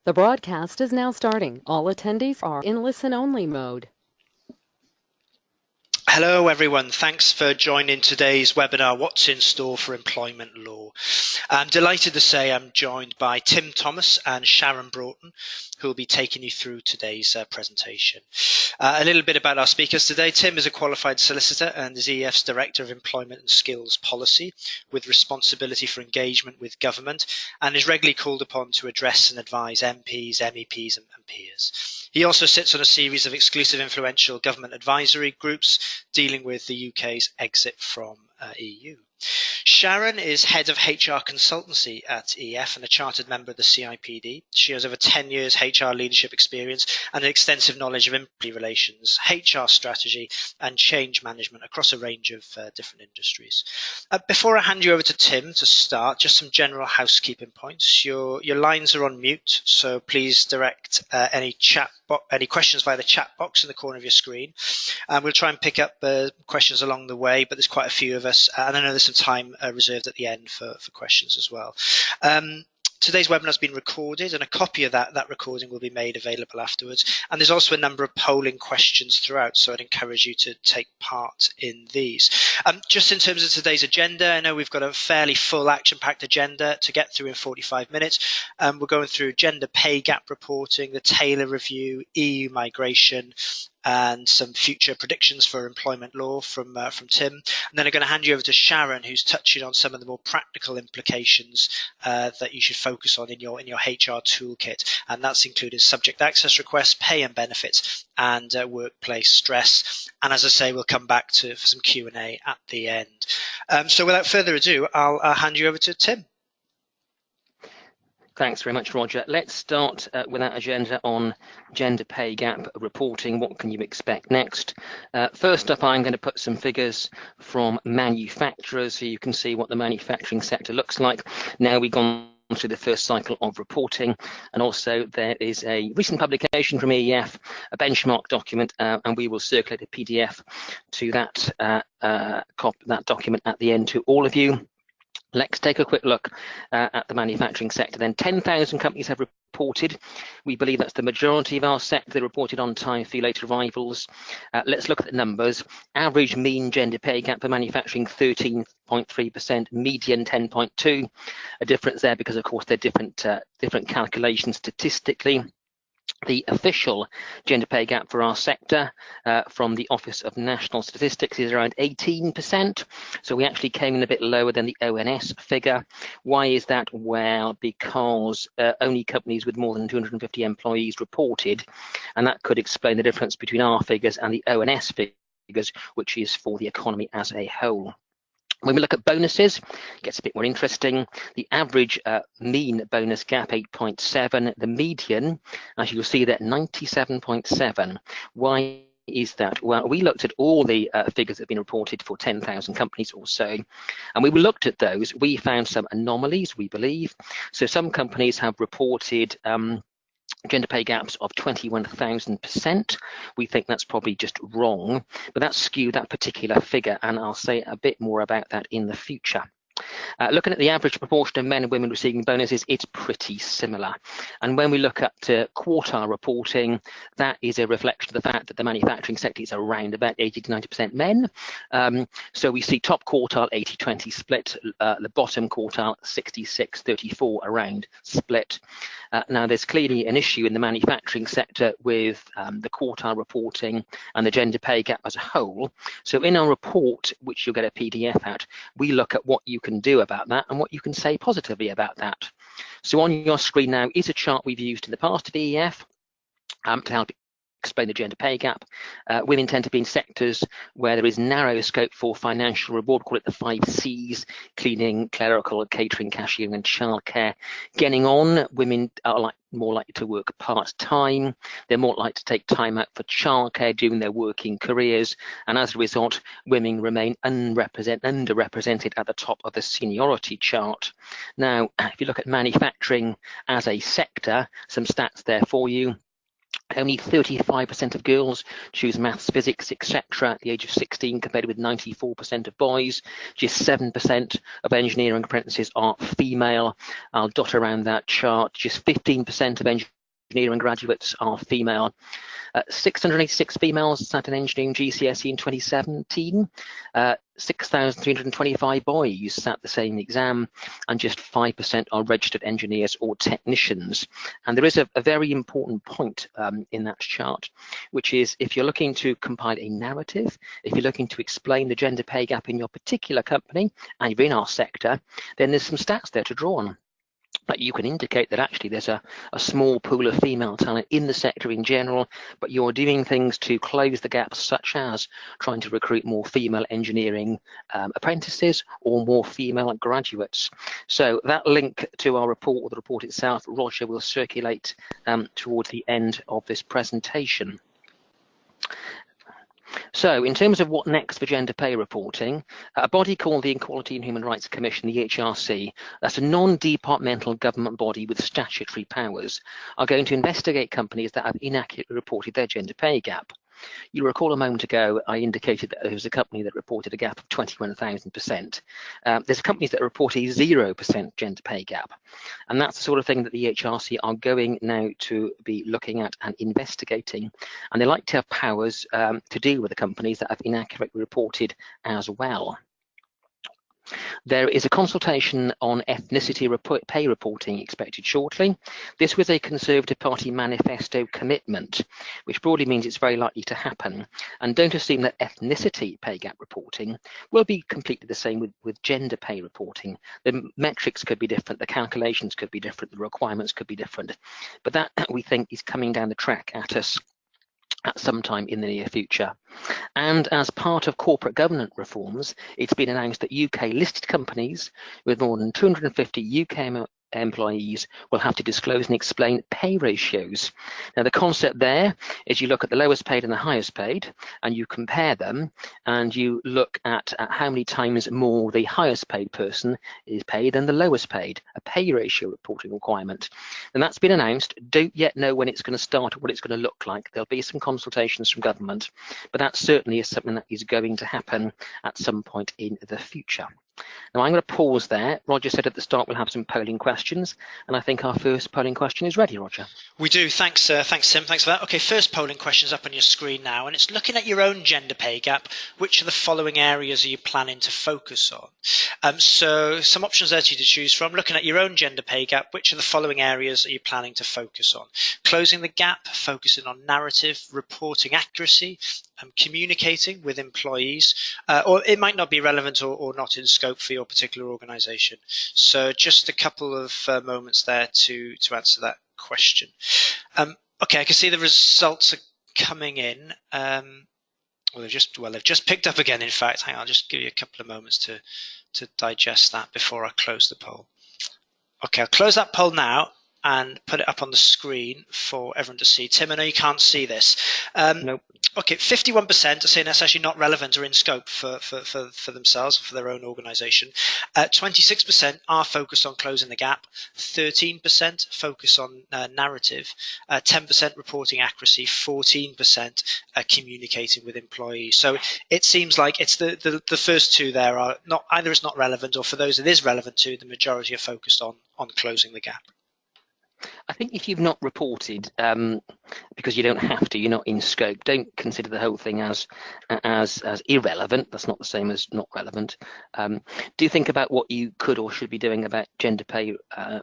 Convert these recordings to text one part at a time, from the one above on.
The broadcast is now starting. All attendees are in listen-only mode. Hello everyone, thanks for joining today's webinar, What's in Store for Employment Law. I'm delighted to say I'm joined by Tim Thomas and Sharon Broughton, who will be taking you through today's presentation. A little bit about our speakers today. Tim is a qualified solicitor and is EF's Director of Employment and Skills Policy, with responsibility for engagement with government, and is regularly called upon to address and advise MPs, MEPs and peers. He also sits on a series of exclusive influential government advisory groups dealing with the UK's exit from EU. Sharon is head of HR consultancy at EF and a chartered member of the CIPD. She has over 10 years HR leadership experience and an extensive knowledge of employee relations, HR strategy and change management across a range of different industries. Before I hand you over to Tim to start, just some general housekeeping points. Your lines are on mute, so please direct any questions via the chat box in the corner of your screen. We'll try and pick up questions along the way, but there's quite a few of us, and I know there's some time reserved at the end for questions as well. Today's webinar has been recorded, and a copy of that recording will be made available afterwards. And there's also a number of polling questions throughout, so I'd encourage you to take part in these. Just in terms of today's agenda, I know we've got a fairly full action-packed agenda to get through in 45 minutes. We're going through gender pay gap reporting, the Taylor Review, EU migration, and some future predictions for employment law from Tim. And then I'm going to hand you over to Sharon, who's touching on some of the more practical implications that you should focus on in your HR toolkit. And that's included subject access requests, pay and benefits, and workplace stress. And as I say, we'll come back for some Q&A at the end. So without further ado, I'll hand you over to Tim. Thanks very much, Roger. Let's start with that agenda on gender pay gap reporting. What can you expect next? First up, I'm going to put some figures from manufacturers so you can see what the manufacturing sector looks like. Now we've gone through the first cycle of reporting, and also there is a recent publication from EF, a benchmark document, and we will circulate a PDF to that document at the end to all of you. Let's take a quick look at the manufacturing sector then. 10,000 companies have reported. We believe that's the majority of our sector. They reported on time for later arrivals. Let's look at the numbers. Average mean gender pay gap for manufacturing 13.3%, median 10.2%. A difference there because of course they're different calculations statistically. The official gender pay gap for our sector from the Office of National Statistics is around 18%. So we actually came in a bit lower than the ONS figure. Why is that? Well, because only companies with more than 250 employees reported, and that could explain the difference between our figures and the ONS figures, which is for the economy as a whole. When we look at bonuses, it gets a bit more interesting. The average mean bonus gap 8.7, the median, as you'll see there, 97.7. Why is that? Well, we looked at all the figures that have been reported for 10,000 companies or so, and when we looked at those, we found some anomalies, we believe. So some companies have reported gender pay gaps of 21,000%. We think that's probably just wrong, but that's skewed that particular figure, and I'll say a bit more about that in the future. Looking at the average proportion of men and women receiving bonuses, it's pretty similar. And when we look at quartile reporting, that is a reflection of the fact that the manufacturing sector is around about 80 to 90% men. So we see top quartile 80-20 split, the bottom quartile 66-34 around split. Now there's clearly an issue in the manufacturing sector with the quartile reporting and the gender pay gap as a whole. So in our report, which you'll get a PDF at, we look at what you can do about that and what you can say positively about that. So on your screen now is a chart we've used in the past at EF to help explain the gender pay gap. Women tend to be in sectors where there is narrow scope for financial reward. We call it the 5 C's: cleaning, clerical, catering, cashiering and childcare. Getting on, women are more likely to work part-time. They're more likely to take time out for childcare during their working careers, and as a result, women remain underrepresented at the top of the seniority chart. Now, if you look at manufacturing as a sector, some stats there for you. Only 35% of girls choose maths, physics, etc. at the age of 16, compared with 94% of boys. Just 7% of engineering apprentices are female. I'll dot around that chart. Just 15% of engineering graduates are female. 686 females sat in engineering GCSE in 2017. 6,325 boys sat the same exam, and just 5% are registered engineers or technicians. And there is a very important point in that chart, which is if you're looking to compile a narrative, if you're looking to explain the gender pay gap in your particular company and you're in our sector, then there's some stats there to draw on. That you can indicate that actually there's a small pool of female talent in the sector in general, but you're doing things to close the gaps, such as trying to recruit more female engineering apprentices or more female graduates. So that link to our report, or the report itself, Roger will circulate towards the end of this presentation. So in terms of what next for gender pay reporting, a body called the Equality and Human Rights Commission, the HRC, that's a non-departmental government body with statutory powers, are going to investigate companies that have inaccurately reported their gender pay gap. You'll recall a moment ago I indicated that there was a company that reported a gap of 21,000%. There's companies that report a 0% gender pay gap. And that's the sort of thing that the HRC are going now to be looking at and investigating. And they like to have powers to deal with the companies that have inaccurately reported as well. There is a consultation on ethnicity pay reporting expected shortly. This was a Conservative Party manifesto commitment, which broadly means it's very likely to happen. And don't assume that ethnicity pay gap reporting will be completely the same with gender pay reporting. The metrics could be different, the calculations could be different, the requirements could be different. But that, we think, is coming down the track at us at some time in the near future. And as part of corporate governance reforms, it's been announced that UK listed companies with more than 250 UK employees will have to disclose and explain pay ratios. Now, the concept there is you look at the lowest paid and the highest paid, and you compare them, and you look at how many times more the highest paid person is paid than the lowest paid, a pay ratio reporting requirement. And that's been announced. Don't yet know when it's going to start or what it's going to look like. There'll be some consultations from government, but that certainly is something that is going to happen at some point in the future. Now, I'm going to pause there. Roger said at the start we'll have some polling questions, and I think our first polling question is ready, Roger. We do. Thanks, thanks, Tim. Thanks for that. Okay, first polling question's up on your screen now, and it's looking at your own gender pay gap. Which of the following areas are you planning to focus on? So some options there to choose from. Looking at your own gender pay gap, which of the following areas are you planning to focus on? Closing the gap, focusing on narrative, reporting accuracy, communicating with employees, or it might not be relevant or not in scope for your particular organisation. So just a couple of moments there to answer that question. Okay, I can see the results are coming in. They've just picked up again. In fact, hang on, I'll just give you a couple of moments to digest that before I close the poll. Okay, I'll close that poll now and put it up on the screen for everyone to see. Tim, I know you can't see this. Nope. Okay, 51% are saying that's actually not relevant or in scope for themselves, for their own organisation. 26% are focused on closing the gap. 13% focus on narrative. 10% reporting accuracy. 14% communicating with employees. So it seems like it's the first two there are not either it's not relevant, or for those it is relevant to, the majority are focused on closing the gap. I think if you've not reported, because you don't have to, you're not in scope, don't consider the whole thing as irrelevant. That's not the same as not relevant. Do think about what you could or should be doing about gender pay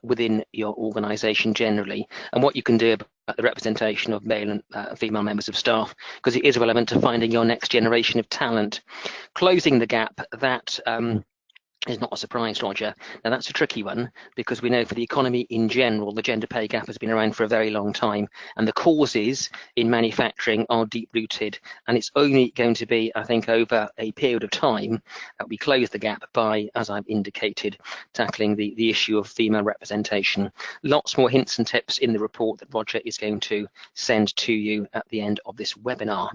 within your organisation generally, and what you can do about the representation of male and female members of staff, because it is relevant to finding your next generation of talent. Closing the gap, that is not a surprise, Roger. Now, that's a tricky one, because we know for the economy in general, the gender pay gap has been around for a very long time, and the causes in manufacturing are deep-rooted, and it's only going to be, I think, over a period of time that we close the gap by, as I've indicated, tackling the issue of female representation. Lots more hints and tips in the report that Roger is going to send to you at the end of this webinar.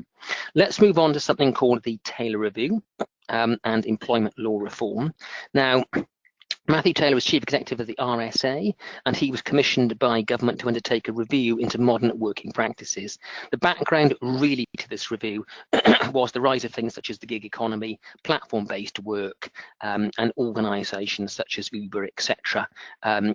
Let's move on to something called the Taylor Review and employment law reform. Now, Matthew Taylor was chief executive of the RSA, and he was commissioned by government to undertake a review into modern working practices. The background really to this review was the rise of things such as the gig economy, platform-based work, and organisations such as Uber, etc.,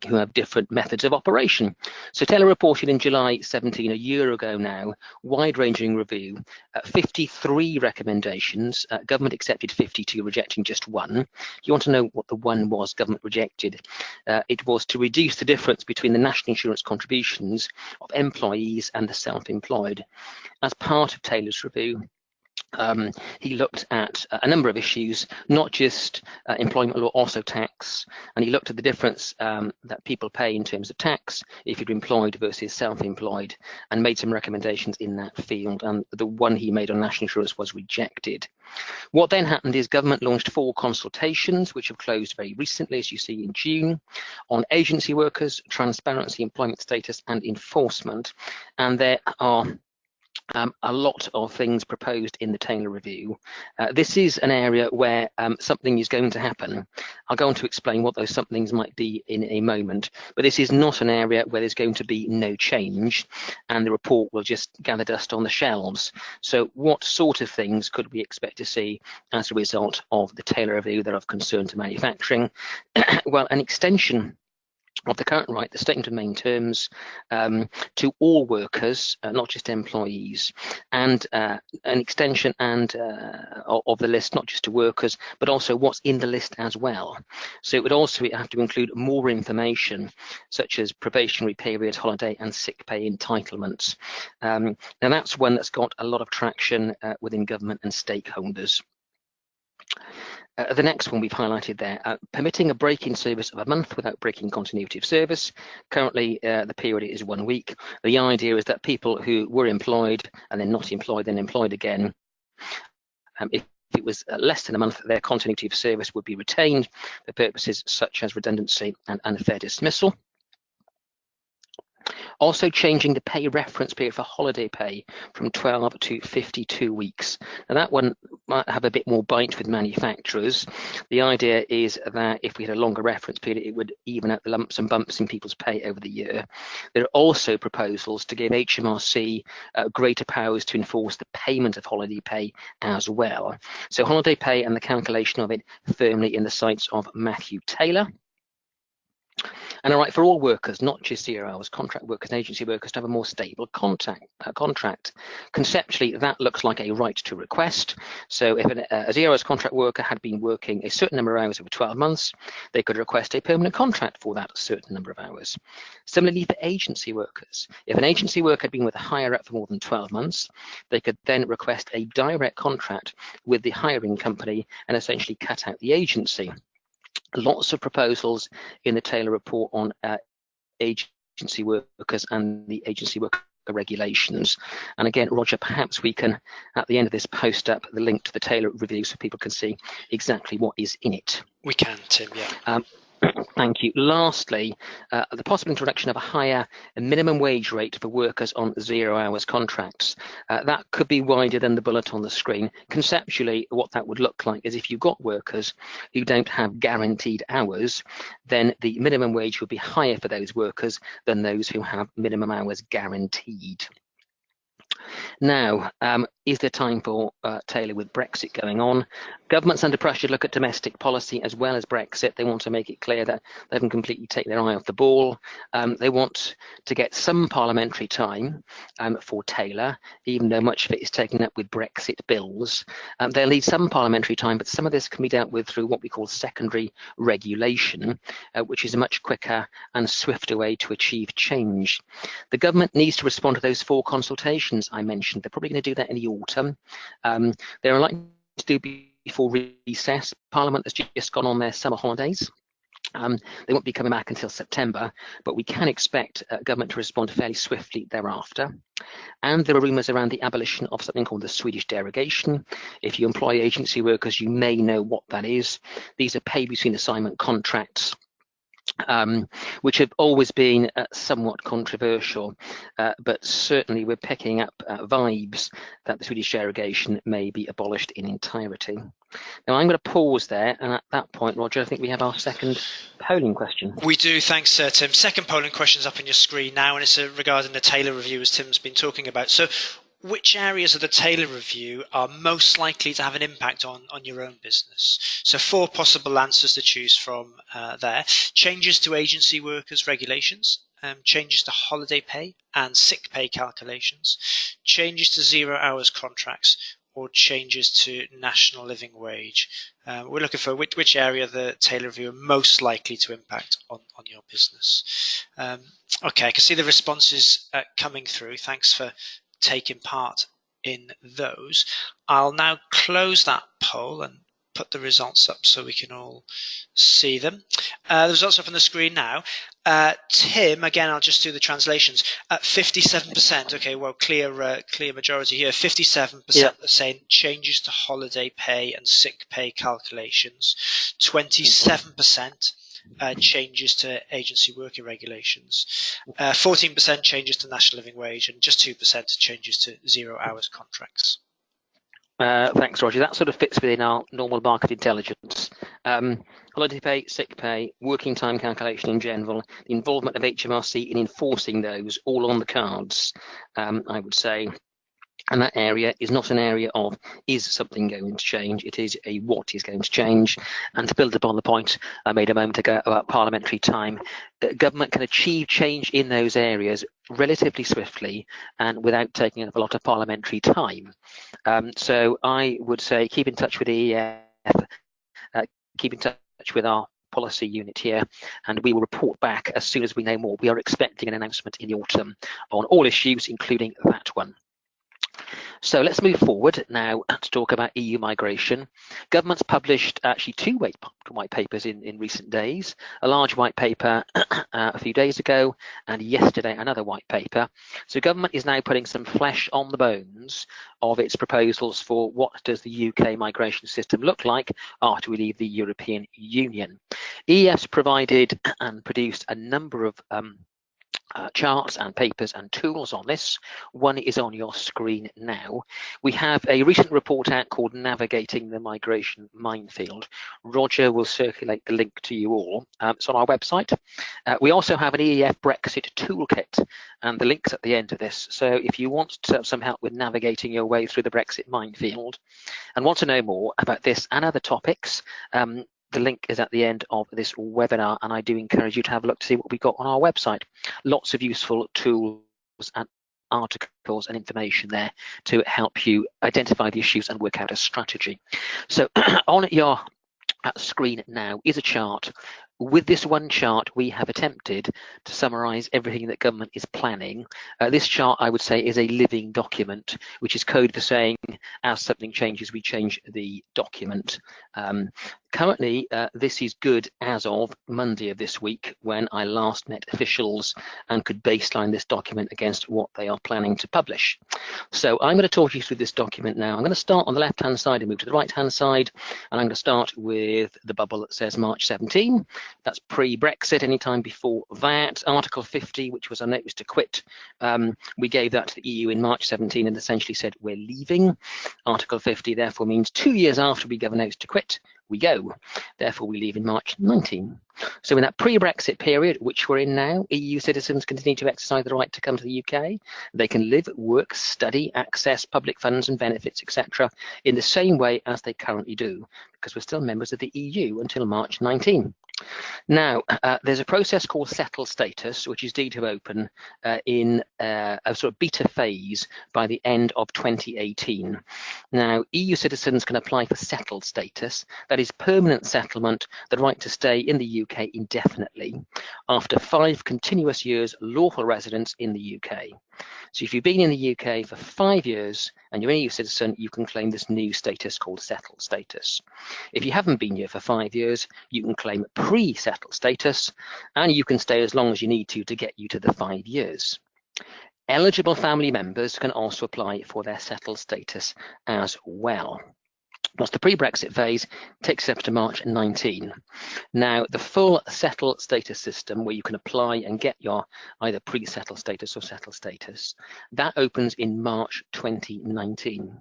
who have different methods of operation. So Taylor reported in July 17, a year ago now, wide-ranging review, 53 recommendations, government accepted 52, rejecting just one. If you want to know what the one was government rejected, it was to reduce the difference between the national insurance contributions of employees and the self-employed. As part of Taylor's review, he looked at a number of issues, not just employment law, also tax, and he looked at the difference that people pay in terms of tax if you're employed versus self-employed, and made some recommendations in that field, and the one he made on national insurance was rejected. What then happened is government launched 4 consultations, which have closed very recently, as you see in June, on agency workers, transparency, employment status, and enforcement, and there are a lot of things proposed in the Taylor review. This is an area where something is going to happen. I'll go on to explain what those somethings might be in a moment, but this is not an area where there's going to be no change, and the report will just gather dust on the shelves. So what sort of things could we expect to see as a result of the Taylor review that are of concern to manufacturing? Well, an extension of the current right, the statement of main terms, to all workers, not just employees, and an extension of the list, not just to workers, but also what's in the list as well. So it would also have to include more information, such as probationary period, holiday, and sick pay entitlements. Now that's one that's got a lot of traction within government and stakeholders. The next one we've highlighted there, permitting a break-in service of a month without breaking continuity of service. Currently, the period is 1 week. The idea is that people who were employed and then not employed, then employed again, if it was less than a month, their continuity of service would be retained for purposes such as redundancy and unfair dismissal. Also changing the pay reference period for holiday pay from 12 to 52 weeks. Now that one might have a bit more bite with manufacturers. The idea is that if we had a longer reference period, it would even out the lumps and bumps in people's pay over the year. There are also proposals to give HMRC greater powers to enforce the payment of holiday pay as well. So holiday pay and the calculation of it firmly in the sights of Matthew Taylor. And a right for all workers, not just 0 hours contract workers and agency workers, to have a more stable contract. Conceptually, that looks like a right to request. So if a 0 hours contract worker had been working a certain number of hours over 12 months, they could request a permanent contract for that certain number of hours. Similarly for agency workers, if an agency worker had been with a hire up for more than 12 months, they could then request a direct contract with the hiring company and essentially cut out the agency. Lots of proposals in the Taylor report on agency workers and the agency worker regulations. And again, Roger, perhaps we can, at the end of this, post up the link to the Taylor review so people can see exactly what is in it. We can, Tim, yeah. Thank you. Lastly, the possible introduction of a higher minimum wage rate for workers on 0 hours contracts. That could be wider than the bullet on the screen. Conceptually, what that would look like is if you've got workers who don't have guaranteed hours, then the minimum wage would be higher for those workers than those who have minimum hours guaranteed. Now, is there time for Taylor with Brexit going on? Government's under pressure to look at domestic policy as well as Brexit. They want to make it clear that they haven't completely taken their eye off the ball. They want to get some parliamentary time for Taylor, even though much of it is taken up with Brexit bills. They'll need some parliamentary time, but some of this can be dealt with through what we call secondary regulation, which is a much quicker and swifter way to achieve change. The government needs to respond to those 4 consultations I mentioned. They're probably going to do that in the autumn. They're likely to do before recess. Parliament has just gone on their summer holidays. They won't be coming back until September, but we can expect government to respond fairly swiftly thereafter. And there are rumours around the abolition of something called the Swedish derogation. If you employ agency workers, you may know what that is. These are pay between assignment contracts which have always been somewhat controversial, but certainly we're picking up vibes that the Swedish derogation may be abolished in entirety. Now I'm going to pause there, and at that point, Roger, I think we have our second polling question. We do, thanks Tim. Second polling question's up on your screen now, and it's regarding the Taylor Review, as Tim's been talking about. So which areas of the Taylor Review are most likely to have an impact on your own business? So 4 possible answers to choose from there. Changes to agency workers' regulations, changes to holiday pay and sick pay calculations, changes to 0 hours contracts, or changes to national living wage. We're looking for which area the Taylor Review are most likely to impact on your business. Okay, I can see the responses coming through. Thanks for taking part in those. I'll now close that poll and put the results up so we can all see them. The results up on the screen now. Tim, again, I'll just do the translations. 57%. Okay, well, clear majority here. 57% are saying changes to holiday pay and sick pay calculations. 27% changes to agency worker regulations. 14% changes to national living wage, and just 2% changes to 0 hours contracts. Thanks, Roger. That sort of fits within our normal market intelligence. Holiday pay, sick pay, working time calculation in general, the involvement of HMRC in enforcing those, all on the cards, I would say. And that area is not an area of is something going to change, it is a what is going to change. And to build upon the point I made a moment ago about parliamentary time, government can achieve change in those areas relatively swiftly and without taking up a lot of parliamentary time. So I would say keep in touch with the EEF, keep in touch with our policy unit here, and we will report back as soon as we know more. We are expecting an announcement in the autumn on all issues, including that one. So let's move forward now to talk about EU migration. Government's published actually 2 white papers in recent days, a large white paper a few days ago, and yesterday another white paper. So government is now putting some flesh on the bones of its proposals for what does the UK migration system look like after we leave the European Union. EEF's provided and produced a number of charts and papers and tools on this. One is on your screen now. We have a recent report out called Navigating the Migration Minefield. Roger will circulate the link to you all. It's on our website. We also have an EEF Brexit toolkit, and the link's at the end of this. So if you want some help with navigating your way through the Brexit minefield and want to know more about this and other topics, the link is at the end of this webinar, and I do encourage you to have a look to see what we've got on our website. Lots of useful tools and articles and information there to help you identify the issues and work out a strategy. So on your screen now is a chart. With this one chart, we have attempted to summarize everything that government is planning. This chart, I would say, is a living document, which is code for saying, as something changes, we change the document. Currently, this is good as of Monday of this week, when I last met officials and could baseline this document against what they are planning to publish. So I'm going to talk you through this document now. I'm going to start on the left-hand side and move to the right-hand side, and I'm going to start with the bubble that says March 17. That's pre-Brexit. Anytime before that, Article 50, which was a notice to quit, we gave that to the EU in March 17 and essentially said we're leaving. Article 50 therefore means 2 years after we give a notice to quit, we go. Therefore, we leave in March 19. So in that pre-Brexit period, which we're in now, EU citizens continue to exercise the right to come to the UK. They can live, work, study, access public funds and benefits, etc., in the same way as they currently do, because we're still members of the EU until March 19. Now, there's a process called settled status, which is due to open in a sort of beta phase by the end of 2018. Now, EU citizens can apply for settled status, that is permanent settlement, the right to stay in the UK indefinitely, after 5 continuous years lawful residence in the UK. So if you've been in the UK for 5 years and you're an EU citizen, you can claim this new status called settled status. If you haven't been here for 5 years, you can claim pre-settled status, and you can stay as long as you need to get you to the 5 years. Eligible family members can also apply for their settled status as well. That's the pre-Brexit phase, takes us up to March 19. Now, the full settled status system, where you can apply and get your either pre-settled status or settled status, that opens in March 2019.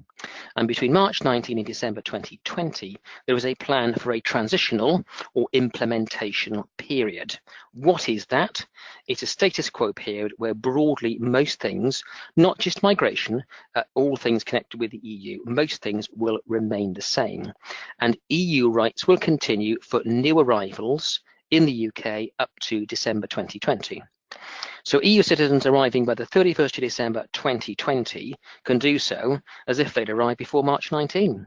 And between March 19 and December 2020, there was a plan for a transitional or implementation period. What is that? It's a status quo period where broadly most things, not just migration, all things connected with the EU, most things will remain the same. And EU rights will continue for new arrivals in the UK up to December 2020. So EU citizens arriving by the 31st of December 2020 can do so as if they'd arrived before March 19.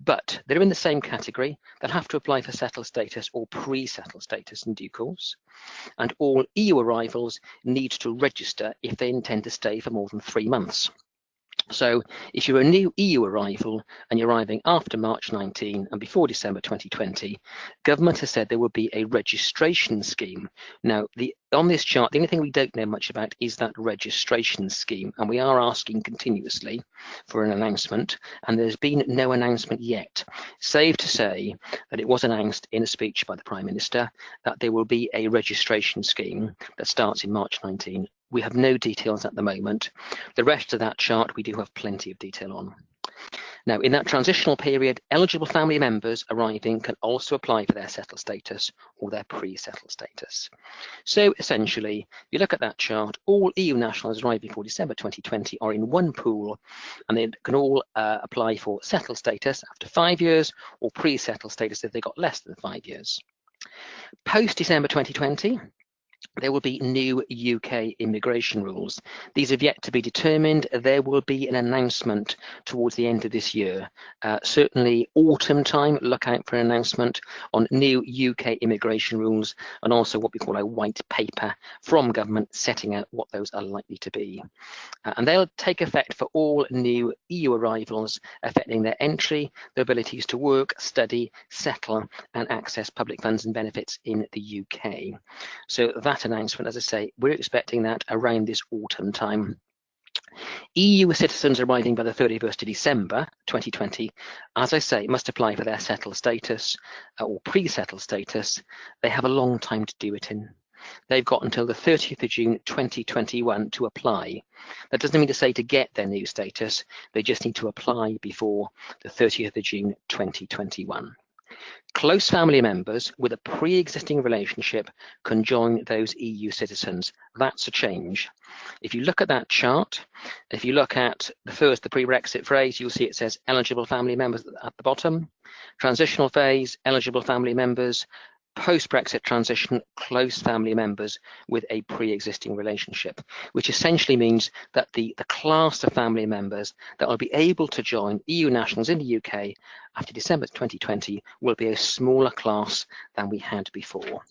But they're in the same category. They'll have to apply for settled status or pre-settled status in due course. And all EU arrivals need to register if they intend to stay for more than 3 months. So if you're a new EU arrival and you're arriving after March 19 and before December 2020, government has said there will be a registration scheme. Now, on this chart, the only thing we don't know much about is that registration scheme, and we are asking continuously for an announcement, and there's been no announcement yet, save to say that it was announced in a speech by the Prime Minister that there will be a registration scheme that starts in March 19. We have no details at the moment. The rest of that chart we do have plenty of detail on. Now, in that transitional period, eligible family members arriving can also apply for their settled status or their pre-settled status. So essentially, if you look at that chart, all EU nationals arriving before December 2020 are in one pool, and they can all apply for settled status after 5 years or pre-settled status if they got less than 5 years. Post-December 2020, there will be new UK immigration rules. These have yet to be determined. There will be an announcement towards the end of this year. Certainly autumn time, look out for an announcement on new UK immigration rules, and also what we call a white paper from government setting out what those are likely to be. And they'll take effect for all new EU arrivals, affecting their entry, their abilities to work, study, settle, and access public funds and benefits in the UK. So that announcement, as I say, we're expecting that around this autumn time. EU citizens arriving by the 31st of December 2020, as I say, must apply for their settled status or pre-settled status. They have a long time to do it in. They've got until the 30th of June 2021 to apply. That doesn't mean to say to get their new status, they just need to apply before the 30th of June 2021. Close family members with a pre-existing relationship can join those EU citizens. That's a change. If you look at that chart, if you look at the pre-Brexit phase, you'll see it says eligible family members at the bottom. Transitional phase, eligible family members. Post-Brexit transition, close family members with a pre-existing relationship, which essentially means that the class of family members that will be able to join EU nationals in the UK after December 2020 will be a smaller class than we had before.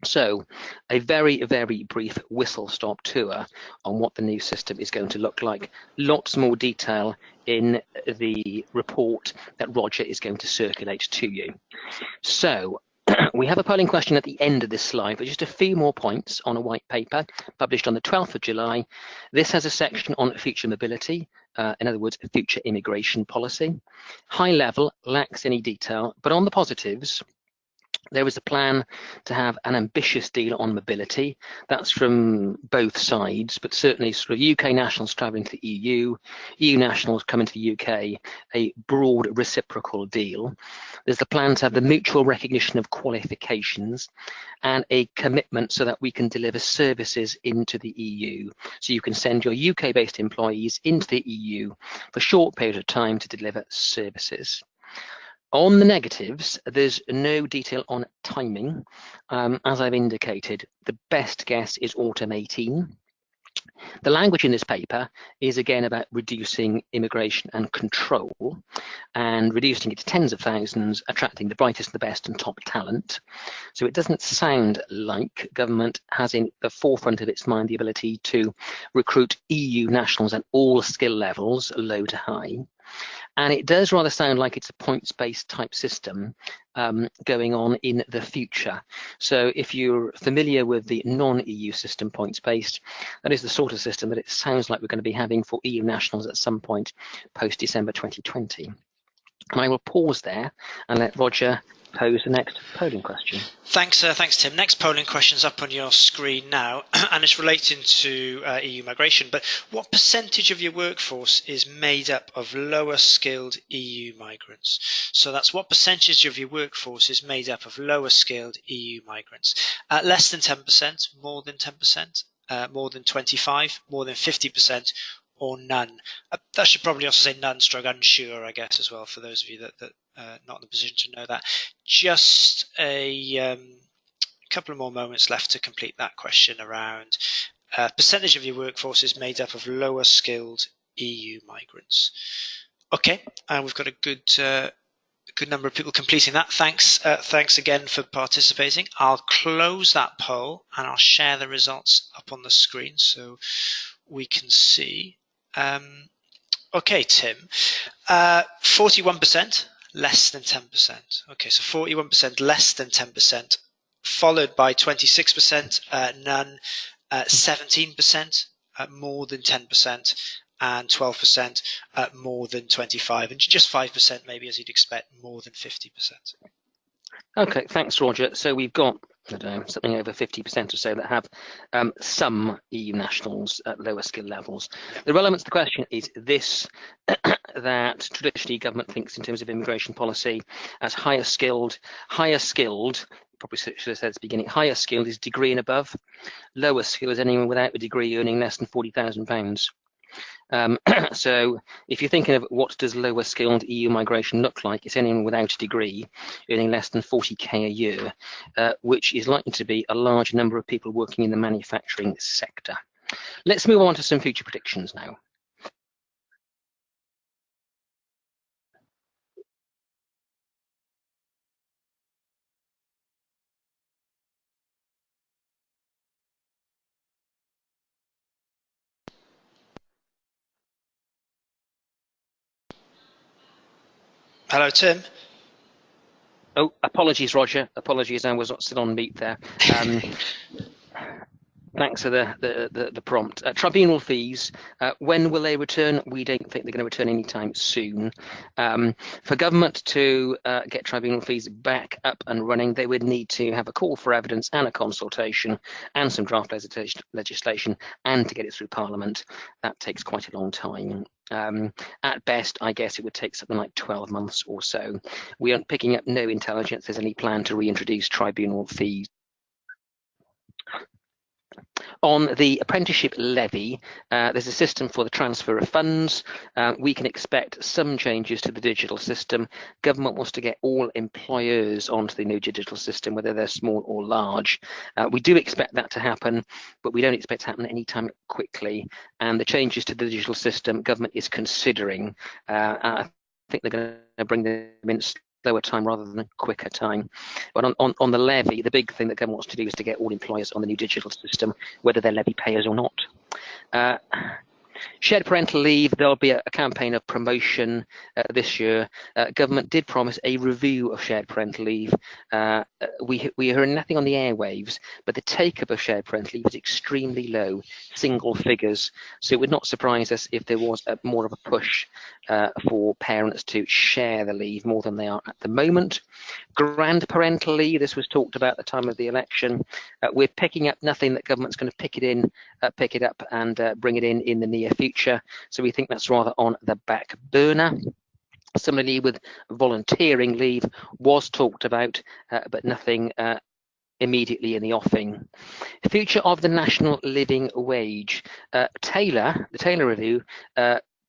So a very, very brief whistle-stop tour on what the new system is going to look like. Lots more detail in the report that Roger is going to circulate to you. So we have a polling question at the end of this slide, but just a few more points on a white paper published on the 12th of July. This has a section on future mobility, in other words, future immigration policy. High level, lacks any detail, but on the positives, there is a plan to have an ambitious deal on mobility. That's from both sides, but certainly sort of UK nationals travelling to the EU, EU nationals coming to the UK, a broad reciprocal deal. There's the plan to have the mutual recognition of qualifications and a commitment so that we can deliver services into the EU. So you can send your UK-based employees into the EU for a short period of time to deliver services. On the negatives, there's no detail on timing. As I've indicated, the best guess is autumn 18. The language in this paper is again about reducing immigration and control and reducing it to tens of thousands, attracting the brightest, the best and top talent. So it doesn't sound like government has in the forefront of its mind the ability to recruit EU nationals at all skill levels, low to high. And it does rather sound like it's a points-based type system going on in the future. So if you're familiar with the non-EU system points-based, that is the sort of system that it sounds like we're going to be having for EU nationals at some point post-December 2020. And I will pause there and let Roger pose the next polling question. Thanks, Tim. Next polling question's up on your screen now, and it's relating to EU migration. But what percentage of your workforce is made up of lower skilled EU migrants? So that's what percentage of your workforce is made up of lower skilled EU migrants? Less than 10%, more than 10%, more than 25%, more than 50%, or none. That should probably also say none stroke unsure, I guess, as well, for those of you that not in the position to know that. Just a couple of more moments left to complete that question around percentage of your workforce is made up of lower skilled EU migrants. Okay, and we've got a good number of people completing that. Thanks again for participating. I'll close that poll and I'll share the results up on the screen so we can see. Okay, Tim, 41%, less than 10%. Okay, so 41% less than 10%, followed by 26%, none, 17%, more than 10%, and 12%, more than 25%, and just 5%, maybe as you'd expect, more than 50%. Okay, thanks, Roger. So we've got, I don't know, something over 50% or so that have some EU nationals at lower skill levels. The relevance of the question is this, that traditionally government thinks in terms of immigration policy as higher skilled, probably should have said at the beginning, higher skilled is degree and above, lower skilled is anyone without a degree earning less than £40,000. So if you're thinking of what does lower skilled EU migration look like, it's anyone without a degree earning less than 40k a year, which is likely to be a large number of people working in the manufacturing sector. Let's move on to some future predictions now. Hello, Tim. Oh, apologies, Roger. Apologies, I was still on mute there. Thanks for the prompt. Tribunal fees, when will they return? We don't think they're going to return anytime soon. For government to get tribunal fees back up and running, they would need to have a call for evidence and a consultation and some draft legislation, and to get it through Parliament. That takes quite a long time. At best, I guess it would take something like 12 months or so. We aren't picking up no intelligence there's any plan to reintroduce tribunal fees. On the apprenticeship levy, there's a system for the transfer of funds. We can expect some changes to the digital system. Government wants to get all employers onto the new digital system, whether they're small or large. We do expect that to happen, but we don't expect it to happen anytime quickly. And the changes to the digital system, government is considering. I think they're going to bring them in slower time rather than a quicker time. But on the levy, the big thing that government wants to do is to get all employers on the new digital system, whether they're levy payers or not. Shared parental leave, there'll be a campaign of promotion this year. Government did promise a review of shared parental leave. We heard nothing on the airwaves, but the take-up of shared parental leave is extremely low, single figures. So it would not surprise us if there was more of a push for parents to share the leave more than they are at the moment. Grandparental leave, this was talked about at the time of the election. We're picking up nothing that government's going to pick it up and bring it in the near future. So we think that's rather on the back burner. Similarly, with volunteering leave was talked about, but nothing immediately in the offing. The future of the national living wage. The Taylor Review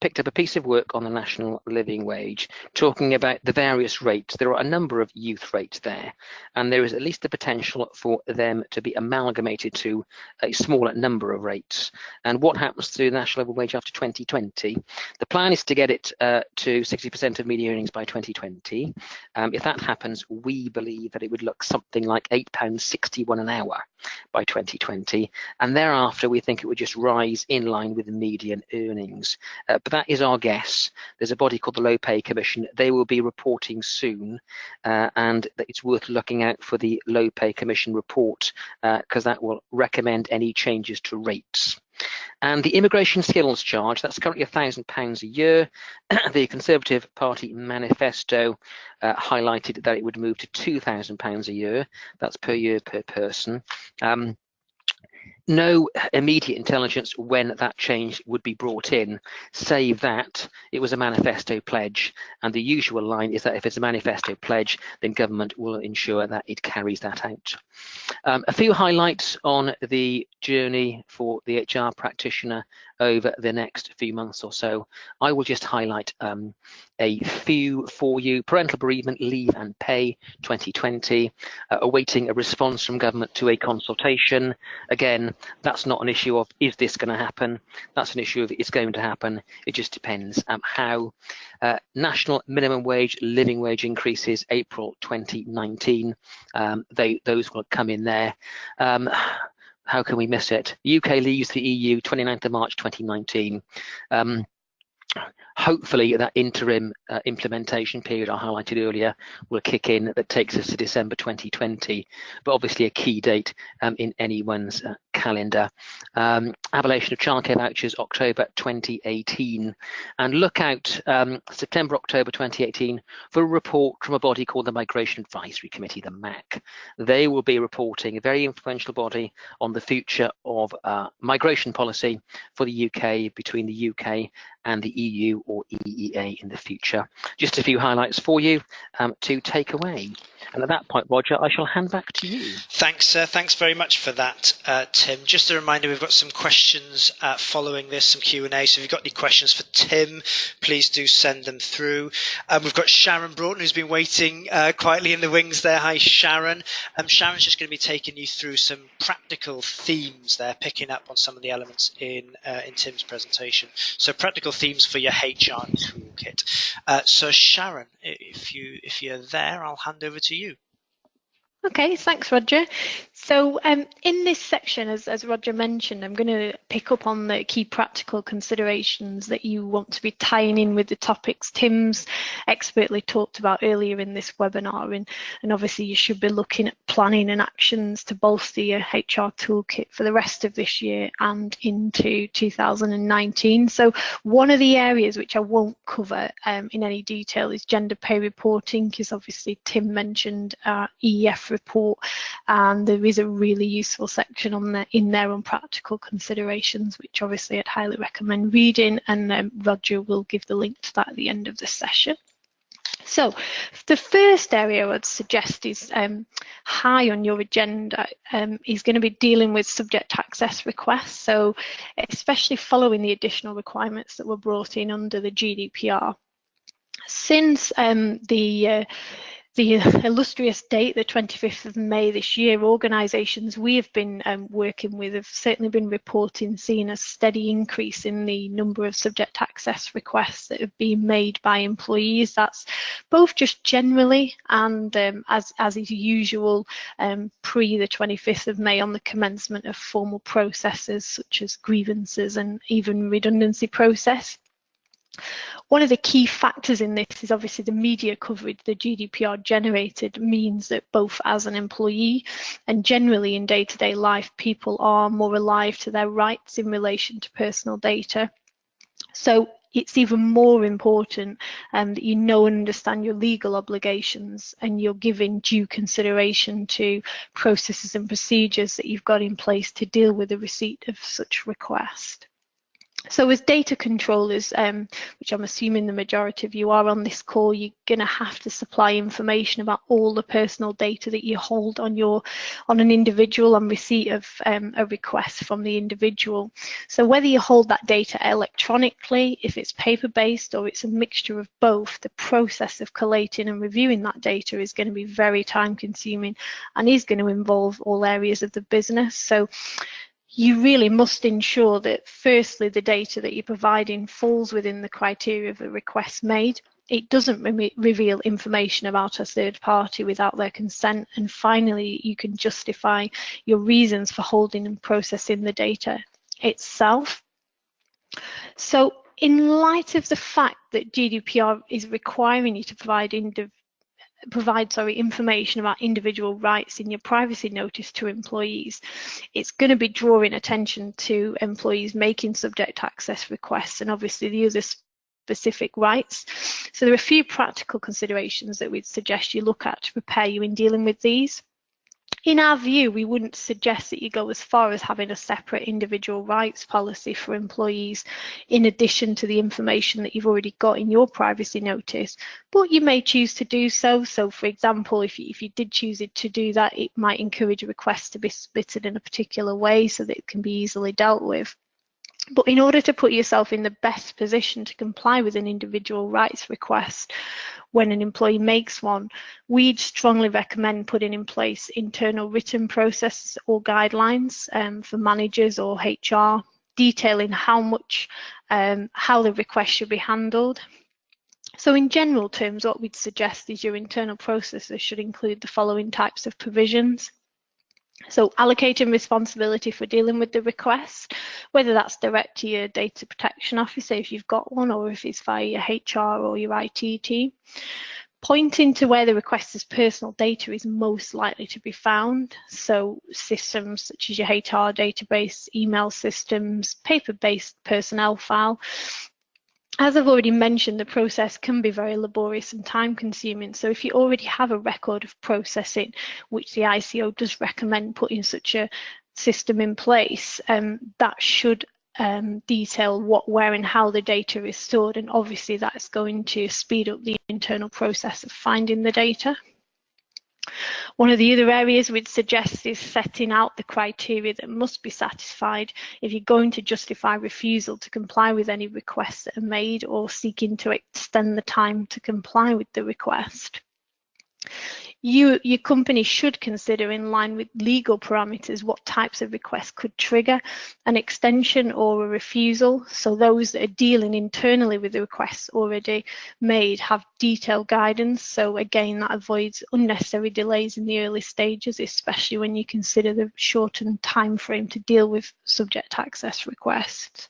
picked up a piece of work on the national living wage, talking about the various rates. There are a number of youth rates there, and there is at least the potential for them to be amalgamated to a smaller number of rates. And what happens to the national living wage after 2020? The plan is to get it to 60% of median earnings by 2020. If that happens, we believe that it would look something like £8.61 an hour by 2020, and thereafter we think it would just rise in line with the median earnings. But that is our guess. There's a body called the Low Pay Commission. They will be reporting soon, and it's worth looking out for the Low Pay Commission report because that will recommend any changes to rates. And the immigration skills charge, that's currently £1,000 a year. The Conservative Party manifesto highlighted that it would move to £2,000 a year. That's per year per person. No immediate intelligence when that change would be brought in, save that it was a manifesto pledge. And the usual line is that if it's a manifesto pledge, then government will ensure that it carries that out. A few highlights on the journey for the HR practitioner over the next few months or so. I will just highlight a few for you. Parental bereavement leave and pay 2020, awaiting a response from government to a consultation. Again, that's not an issue of is this going to happen? That's an issue of it's going to happen. It just depends how. National minimum wage, living wage increases, April 2019. Those will come in there. How can we miss it? The UK leaves the EU 29th of March 2019. Hopefully that interim implementation period I highlighted earlier will kick in, that takes us to December 2020, but obviously a key date in anyone's calendar. Abolition of childcare vouchers, October 2018. And look out September, October 2018 for a report from a body called the Migration Advisory Committee, the MAC. They will be reporting, a very influential body, on the future of migration policy for the UK, between the UK and the EU or EEA in the future. Just a few highlights for you to take away. And at that point, Roger, I shall hand back to you. Thanks, thanks very much for that, Tim. Just a reminder, we've got some questions following this, some Q&A. So if you've got any questions for Tim, please do send them through. We've got Sharon Broughton, who's been waiting quietly in the wings there. Hi, Sharon. Sharon's just going to be taking you through some practical themes there, picking up on some of the elements in Tim's presentation. So practical themes for your HR toolkit. So Sharon, if you're there, I'll hand over to you. Okay, thanks, Roger. So in this section, as Roger mentioned, I'm going to pick up on the key practical considerations that you want to be tying in with the topics Tim's expertly talked about earlier in this webinar. And obviously you should be looking at planning and actions to bolster your HR toolkit for the rest of this year and into 2019. So one of the areas which I won't cover in any detail is gender pay reporting, because obviously Tim mentioned EEF report, and there is a really useful section in there on practical considerations, which obviously I'd highly recommend reading, and Roger will give the link to that at the end of the session. So the first area I would suggest is high on your agenda is going to be dealing with subject access requests. So especially following the additional requirements that were brought in under the GDPR. Since the illustrious date, the 25th of May this year, organisations we have been working with have certainly been reporting seeing a steady increase in the number of subject access requests that have been made by employees. That's both just generally and as is usual pre the 25th of May on the commencement of formal processes such as grievances and even redundancy process. One of the key factors in this is obviously the media coverage the GDPR generated means that both as an employee and generally in day-to-day life, people are more alive to their rights in relation to personal data. So it's even more important that you know and understand your legal obligations and you're giving due consideration to processes and procedures that you've got in place to deal with the receipt of such request. So as data controllers, which I'm assuming the majority of you are on this call, you're going to have to supply information about all the personal data that you hold on an individual on receipt of a request from the individual. So whether you hold that data electronically, if it's paper-based or it's a mixture of both, the process of collating and reviewing that data is going to be very time-consuming and is going to involve all areas of the business. So you really must ensure that firstly the data that you're providing falls within the criteria of a request made. It doesn't reveal information about a third party without their consent, and finally you can justify your reasons for holding and processing the data itself. So in light of the fact that GDPR is requiring you to provide provide information about individual rights in your privacy notice to employees, it's going to be drawing attention to employees making subject access requests and obviously the other specific rights. So there are a few practical considerations that we'd suggest you look at to prepare you in dealing with these. In our view, we wouldn't suggest that you go as far as having a separate individual rights policy for employees in addition to the information that you've already got in your privacy notice, but you may choose to do so. So for example, if you did choose to do that, it might encourage a request to be submitted in a particular way so that it can be easily dealt with. But in order to put yourself in the best position to comply with an individual rights request when an employee makes one, we'd strongly recommend putting in place internal written processes or guidelines for managers or HR, detailing how the request should be handled. So in general terms, what we'd suggest is your internal processes should include the following types of provisions. So allocating responsibility for dealing with the request, whether that's direct to your data protection officer if you've got one, or if it's via your HR or your IT team. Pointing to where the requester's personal data is most likely to be found. So systems such as your HR database, email systems, paper-based personnel file. As I've already mentioned, the process can be very laborious and time consuming. So if you already have a record of processing, which the ICO does recommend putting such a system in place, that should detail what, where and how the data is stored. And obviously that's going to speed up the internal process of finding the data. One of the other areas we'd suggest is setting out the criteria that must be satisfied if you're going to justify refusal to comply with any requests that are made or seeking to extend the time to comply with the request. Your company should consider, in line with legal parameters, what types of requests could trigger an extension or a refusal. So those that are dealing internally with the requests already made have detailed guidance. So again, that avoids unnecessary delays in the early stages, especially when you consider the shortened time frame to deal with subject access requests.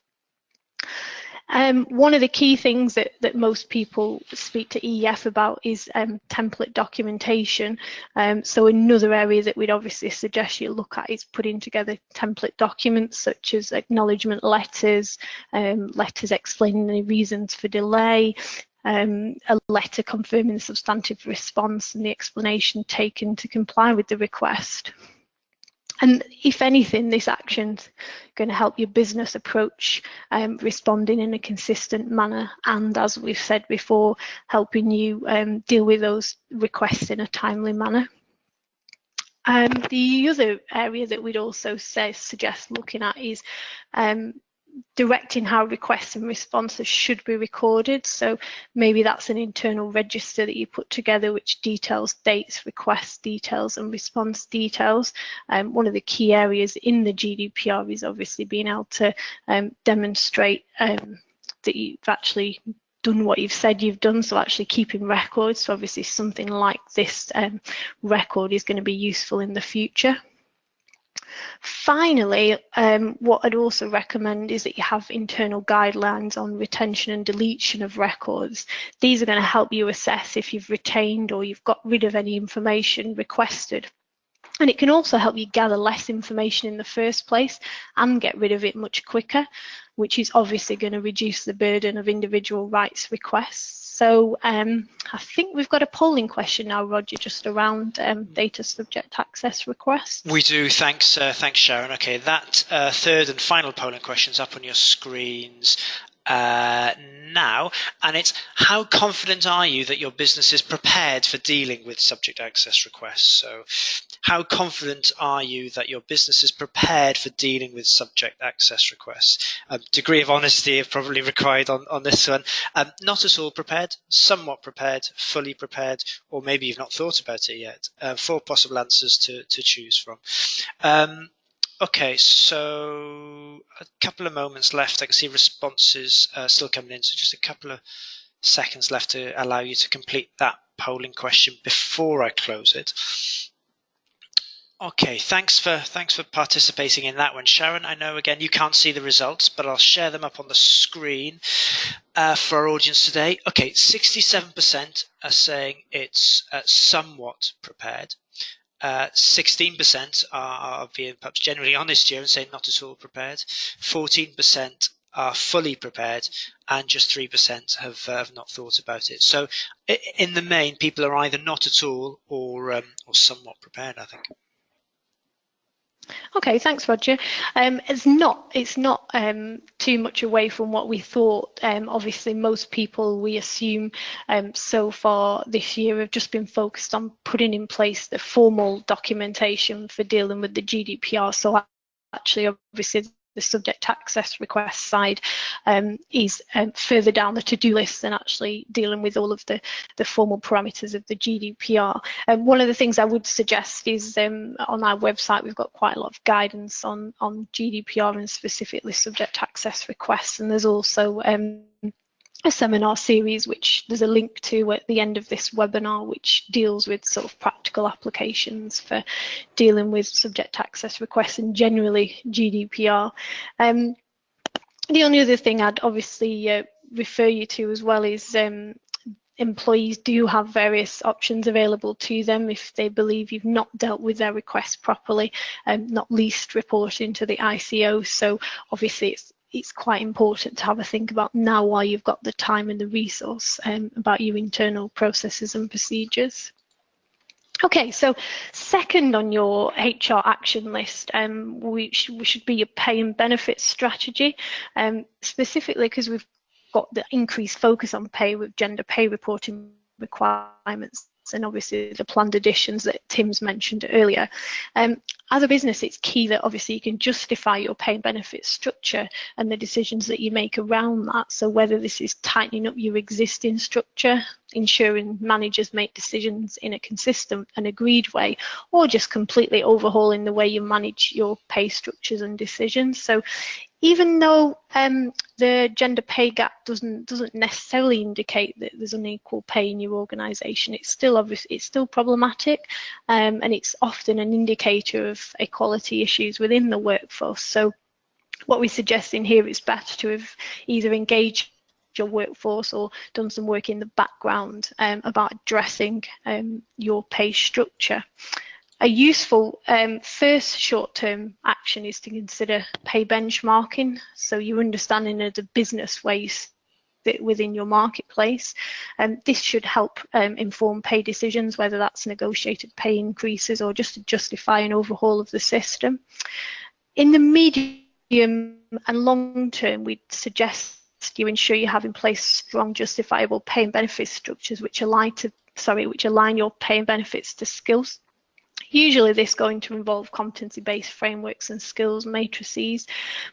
One of the key things that most people speak to EEF about is template documentation. So another area that we'd obviously suggest you look at is putting together template documents such as acknowledgement letters, letters explaining any reasons for delay, a letter confirming the substantive response and the explanation taken to comply with the request. And if anything, this action's going to help your business approach responding in a consistent manner, and as we've said before, helping you deal with those requests in a timely manner. The other area that we'd also suggest looking at is directing how requests and responses should be recorded. So maybe that's an internal register that you put together which details dates, request details and response details. One of the key areas in the GDPR is obviously being able to demonstrate that you've actually done what you've said you've done, so actually keeping records. So obviously something like this record is going to be useful in the future. Finally, what I'd also recommend is that you have internal guidelines on retention and deletion of records. These are going to help you assess if you've retained or you've got rid of any information requested. And it can also help you gather less information in the first place and get rid of it much quicker, which is obviously going to reduce the burden of individual rights requests. So I think we've got a polling question now, Roger, just around data subject access requests. We do. Thanks, thanks, Sharon. Okay, that third and final polling question is up on your screens now, and it's: how confident are you that your business is prepared for dealing with subject access requests? So how confident are you that your business is prepared for dealing with subject access requests? Degree of honesty is probably required on this one. Not at all prepared, somewhat prepared, fully prepared, or maybe you've not thought about it yet. 4 possible answers to choose from. Okay, so a couple of moments left. I can see responses still coming in, so just a couple of seconds left to allow you to complete that polling question before I close it. Okay, thanks for participating in that one, Sharon. I know again you can't see the results, but I'll share them up on the screen. for our audience today. Okay, 67% are saying it's somewhat prepared. 16% are being perhaps generally honest here and saying not at all prepared. 14% are fully prepared, and just 3% have not thought about it. So, in the main, people are either not at all or somewhat prepared, I think. Okay, thanks, Roger. It's not too much away from what we thought. Obviously, most people, we assume, so far this year have just been focused on putting in place the formal documentation for dealing with the GDPR. So actually, obviously, the subject access request side is further down the to-do list than actually dealing with all of the formal parameters of the GDPR. One of the things I would suggest is on our website we've got quite a lot of guidance on GDPR and specifically subject access requests, and there's also a seminar series which there's a link to at the end of this webinar, which deals with sort of practical applications for dealing with subject access requests and generally GDPR. The only other thing I'd obviously refer you to as well is employees do have various options available to them if they believe you've not dealt with their request properly, not least reporting to the ICO. So obviously it's quite important to have a think about now while you've got the time and the resource about your internal processes and procedures. Okay, so second on your HR action list, we should be your pay and benefits strategy, specifically because we've got the increased focus on pay with gender pay reporting requirements and obviously the planned additions that Tim's mentioned earlier. As a business, it's key that obviously you can justify your pay and benefits structure and the decisions that you make around that. So whether this is tightening up your existing structure, ensuring managers make decisions in a consistent and agreed way, or just completely overhauling the way you manage your pay structures and decisions. So even though the gender pay gap doesn't necessarily indicate that there's unequal pay in your organisation, it's still problematic, and it's often an indicator of equality issues within the workforce. So what we're suggesting here is better to have either engaged your workforce or done some work in the background about addressing your pay structure. A useful first short-term action is to consider pay benchmarking, so your understanding of the business where you sit within your marketplace. This should help inform pay decisions, whether that's negotiated pay increases or just to justify an overhaul of the system. In the medium and long term, we'd suggest you ensure you have in place strong justifiable pay and benefit structures which align your pay and benefits to skills. Usually this is going to involve competency-based frameworks and skills matrices,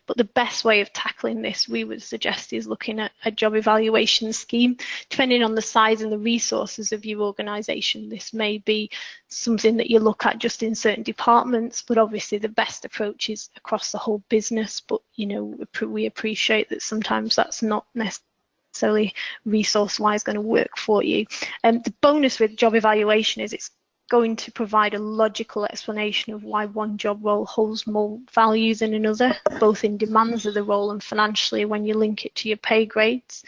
but the best way of tackling this, we would suggest, is looking at a job evaluation scheme. Depending on the size and the resources of your organisation, this may be something that you look at just in certain departments, but obviously the best approach is across the whole business. But you know, we appreciate that sometimes that's not necessarily resource-wise going to work for you. The bonus with job evaluation is it's going to provide a logical explanation of why one job role holds more value than another, both in demands of the role and financially when you link it to your pay grades.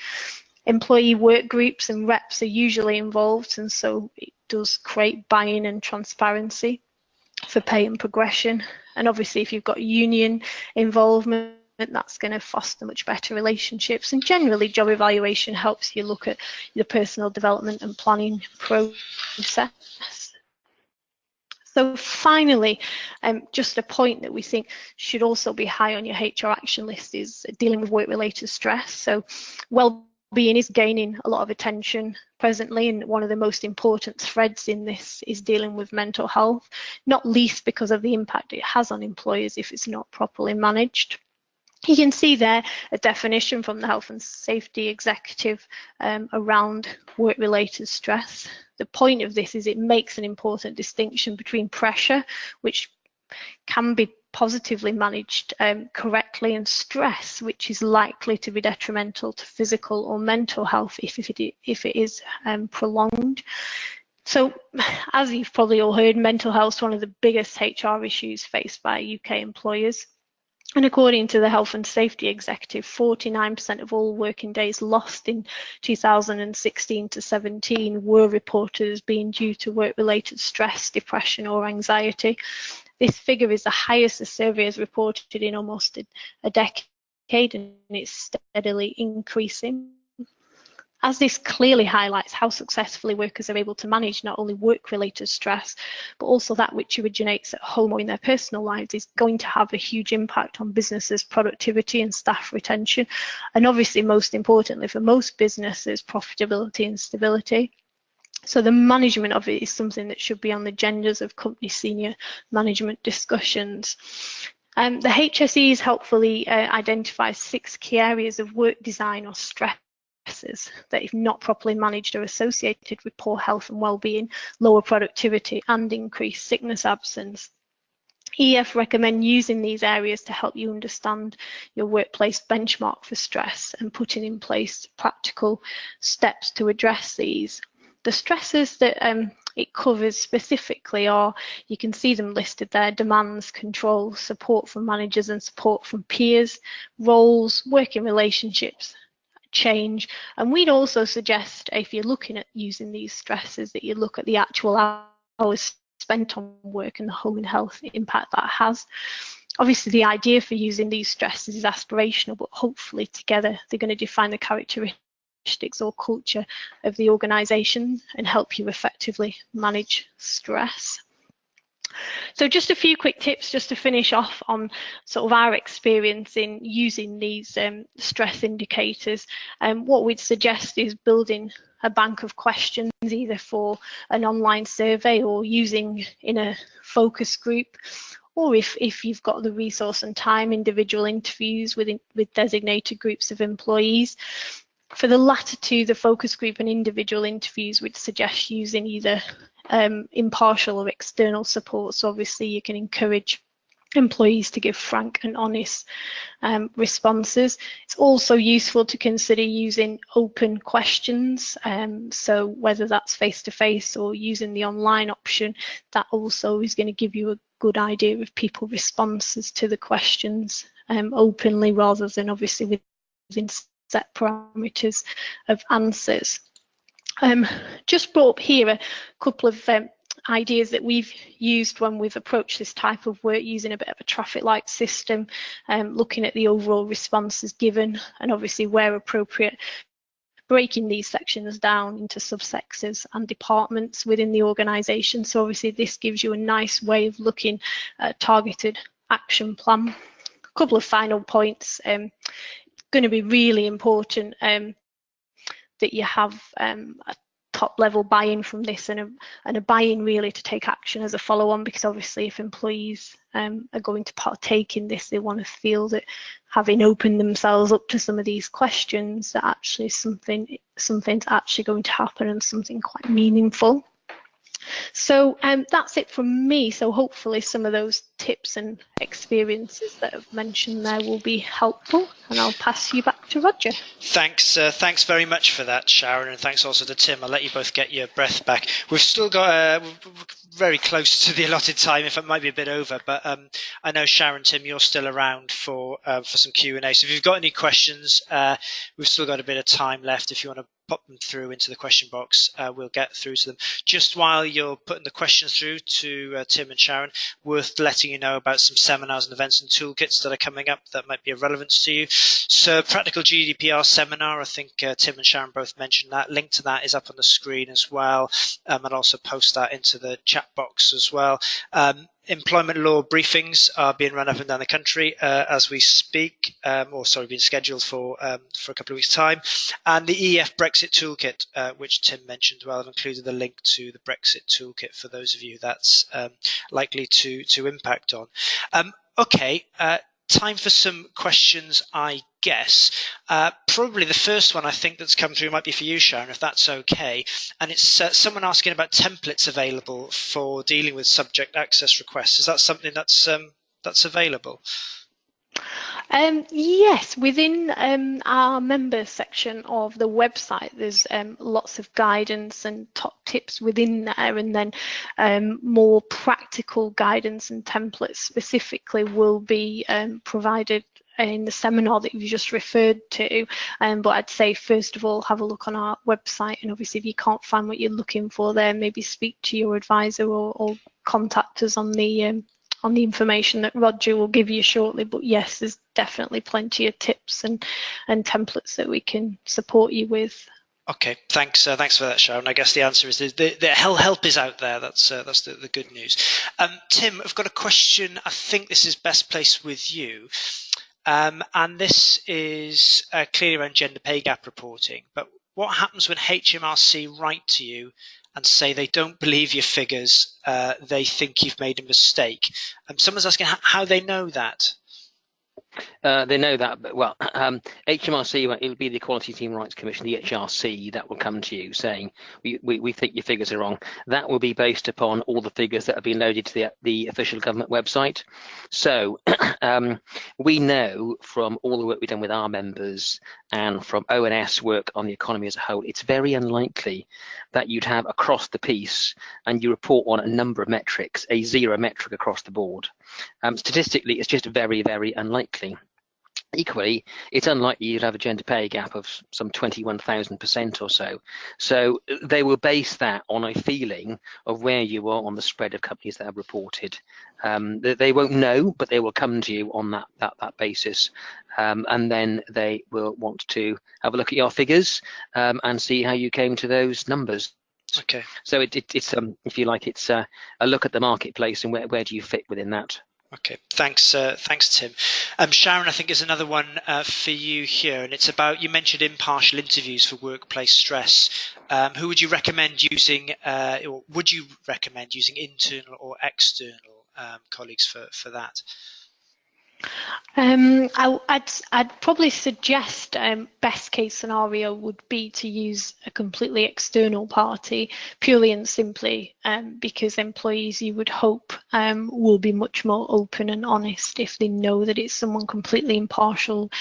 Employee work groups and reps are usually involved, and so it does create buy-in and transparency for pay and progression. And obviously if you've got union involvement, that's going to foster much better relationships, and generally job evaluation helps you look at the personal development and planning process. So finally, just a point that we think should also be high on your HR action list is dealing with work-related stress. So well-being is gaining a lot of attention presently, and one of the most important threads in this is dealing with mental health, not least because of the impact it has on employers if it's not properly managed. You can see there a definition from the Health and Safety Executive around work-related stress. The point of this is it makes an important distinction between pressure, which can be positively managed correctly, and stress, which is likely to be detrimental to physical or mental health if it is prolonged. So, as you've probably all heard, mental health is one of the biggest HR issues faced by UK employers. And according to the Health and Safety Executive, 49% of all working days lost in 2016 to 17 were reported as being due to work-related stress, depression or anxiety. This figure is the highest the survey has reported in almost a decade, and it's steadily increasing. As this clearly highlights how successfully workers are able to manage not only work-related stress, but also that which originates at home or in their personal lives, is going to have a huge impact on businesses' productivity and staff retention, and obviously, most importantly, for most businesses, profitability and stability. So the management of it is something that should be on the agendas of company senior management discussions. The HSEs helpfully identify 6 key areas of work design or stress that, if not properly managed, are associated with poor health and well-being, lower productivity and increased sickness absence. EF recommend using these areas to help you understand your workplace benchmark for stress and putting in place practical steps to address these. The stresses that it covers specifically are, you can see them listed there: demands, control, support from managers and support from peers, roles, working relationships, change. And we'd also suggest, if you're looking at using these stresses, that you look at the actual hours spent on work and the home and health impact that has. Obviously, the idea for using these stresses is aspirational, but hopefully together they're going to define the characteristics or culture of the organisation and help you effectively manage stress. So just a few quick tips just to finish off on sort of our experience in using these stress indicators. What we'd suggest is building a bank of questions, either for an online survey or using in a focus group, or if you've got the resource and time, individual interviews with designated groups of employees. For the latter two, the focus group and individual interviews, we'd suggest using either impartial or external support. So obviously you can encourage employees to give frank and honest responses. It's also useful to consider using open questions, so whether that's face-to-face or using the online option, that also is going to give you a good idea of people's responses to the questions openly, rather than obviously within set parameters of answers. Just brought up here a couple of ideas that we've used when we've approached this type of work, using a bit of a traffic light system, looking at the overall responses given, and obviously where appropriate, breaking these sections down into subsectors and departments within the organisation. So obviously this gives you a nice way of looking at a targeted action plan. A couple of final points. Going to be really important that you have a top level buy-in from this, and a buy-in really to take action as a follow-on, because obviously if employees are going to partake in this, they want to feel that, having opened themselves up to some of these questions, that actually something's actually going to happen, and something quite meaningful. So that's it from me. So hopefully some of those tips and experiences that I've mentioned there will be helpful, and I'll pass you back to Roger. Thanks very much for that, Sharon, and thanks also to Tim. I'll let you both get your breath back. We've still got very close to the allotted time, if it might be a bit over, but I know, Sharon, Tim, you're still around for some Q&A. So if you've got any questions, we've still got a bit of time left. If you want to pop them through into the question box, we'll get through to them. Just while you're putting the questions through to Tim and Sharon, worth letting you know about some seminars and events and toolkits that are coming up that might be of relevance to you. So Practical GDPR seminar, I think Tim and Sharon both mentioned that. Link to that is up on the screen as well. I'll also post that into the chat box as well. Employment law briefings are being run up and down the country as we speak, being scheduled for a couple of weeks' time. And the EF Brexit Toolkit, which Tim mentioned, well, I've included the link to the Brexit Toolkit for those of you that's likely to impact on. Okay, time for some questions, I guess. Probably the first one I think that's come through might be for you, Sharon, if that's okay. And it's someone asking about templates available for dealing with subject access requests. Is that something that's available? Yes, within our members section of the website, there's lots of guidance and top tips within there, and then more practical guidance and templates specifically will be provided in the seminar that you just referred to. But I'd say first of all, have a look on our website, and obviously if you can't find what you're looking for there, maybe speak to your advisor or contact us on the information that Roger will give you shortly. But yes, there's definitely plenty of tips and templates that we can support you with. Okay, thanks for that, Sharon. I guess the answer is the help is out there. That's the good news. Tim, I've got a question. I think this is best placed with you. And this is clearly around gender pay gap reporting. But what happens when HMRC write to you and say they don't believe your figures, they think you've made a mistake? Someone's asking how they know that. They know that, but well, HMRC, it'll be the Equality and Human Rights Commission, the HRC, that will come to you saying, we think your figures are wrong. That will be based upon all the figures that have been loaded to the official government website. So we know from all the work we've done with our members and from ONS work on the economy as a whole, it's very unlikely that you'd have across the piece and you report on a number of metrics, a zero metric across the board. Statistically, it's just very, very unlikely. Equally, it's unlikely you'd have a gender pay gap of some 21,000% or so. So they will base that on a feeling of where you are on the spread of companies that have reported. They won't know, but they will come to you on that basis. And then they will want to have a look at your figures and see how you came to those numbers. Okay. So it's if you like, it's a look at the marketplace and where do you fit within that. Okay, thanks Tim. Sharon, I think is another one for you here, and it's about, you mentioned impartial interviews for workplace stress. Who would you recommend using, or would you recommend using internal or external colleagues for that? I'd probably suggest best case scenario would be to use a completely external party, purely and simply because employees, you would hope, will be much more open and honest if they know that it's someone completely impartial.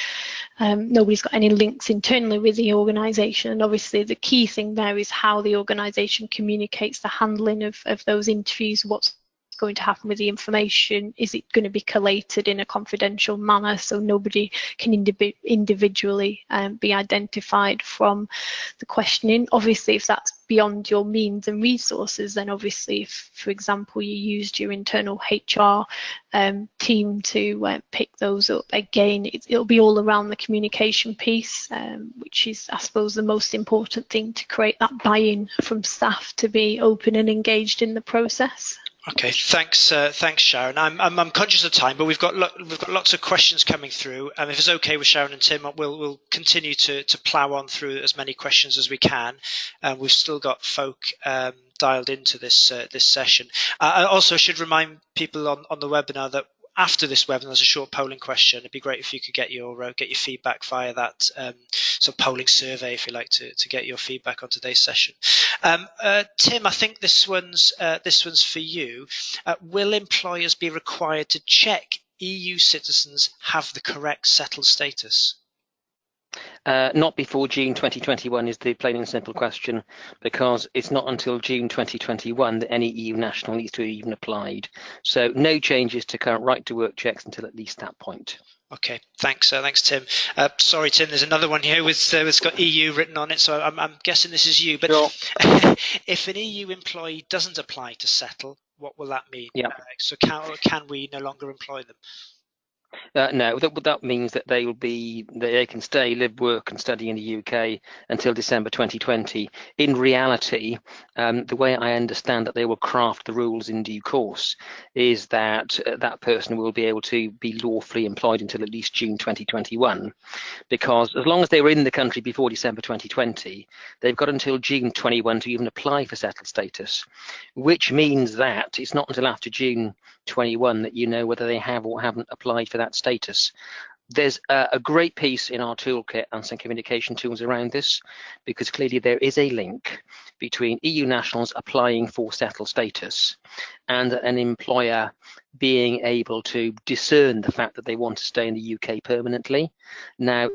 Nobody's got any links internally with the organisation, and obviously the key thing there is how the organisation communicates the handling of those interviews, what's going to happen with the information. Is it going to be collated in a confidential manner so nobody can individually be identified from the questioning? Obviously, if that's beyond your means and resources, then obviously if, for example, you used your internal HR team to pick those up, again, it'll be all around the communication piece, which is, I suppose, the most important thing to create that buy-in from staff to be open and engaged in the process. Okay, thanks Sharon. I'm conscious of time, but we've got lots of questions coming through. If it's okay with Sharon and Tim, we'll continue to plough on through as many questions as we can. We've still got folk dialed into this session. I also should remind people on the webinar that after this webinar, there's a short polling question. It'd be great if you could get your feedback via that sort of polling survey, if you like, to get your feedback on today's session. Tim, I think this one's for you. Will employers be required to check EU citizens have the correct settled status? Not before June 2021 is the plain and simple question, because it's not until June 2021 that any EU national needs to have even applied. So no changes to current right to work checks until at least that point. Okay, thanks Tim. Sorry, Tim, there's another one here it's got EU written on it, so I'm guessing this is you. But sure. If an EU employee doesn't apply to settle, what will that mean? Yeah. So can we no longer employ them? No, that means that they can stay, live, work and study in the UK until December 2020. In reality, the way I understand that they will craft the rules in due course is that that person will be able to be lawfully employed until at least June 2021, because as long as they were in the country before December 2020, they've got until June 21 to even apply for settled status, which means that it's not until after June 21 that you know whether they have or haven't applied for that status. There's a great piece in our toolkit and some communication tools around this, because clearly there is a link between EU nationals applying for settled status and an employer being able to discern the fact that they want to stay in the UK permanently. Now,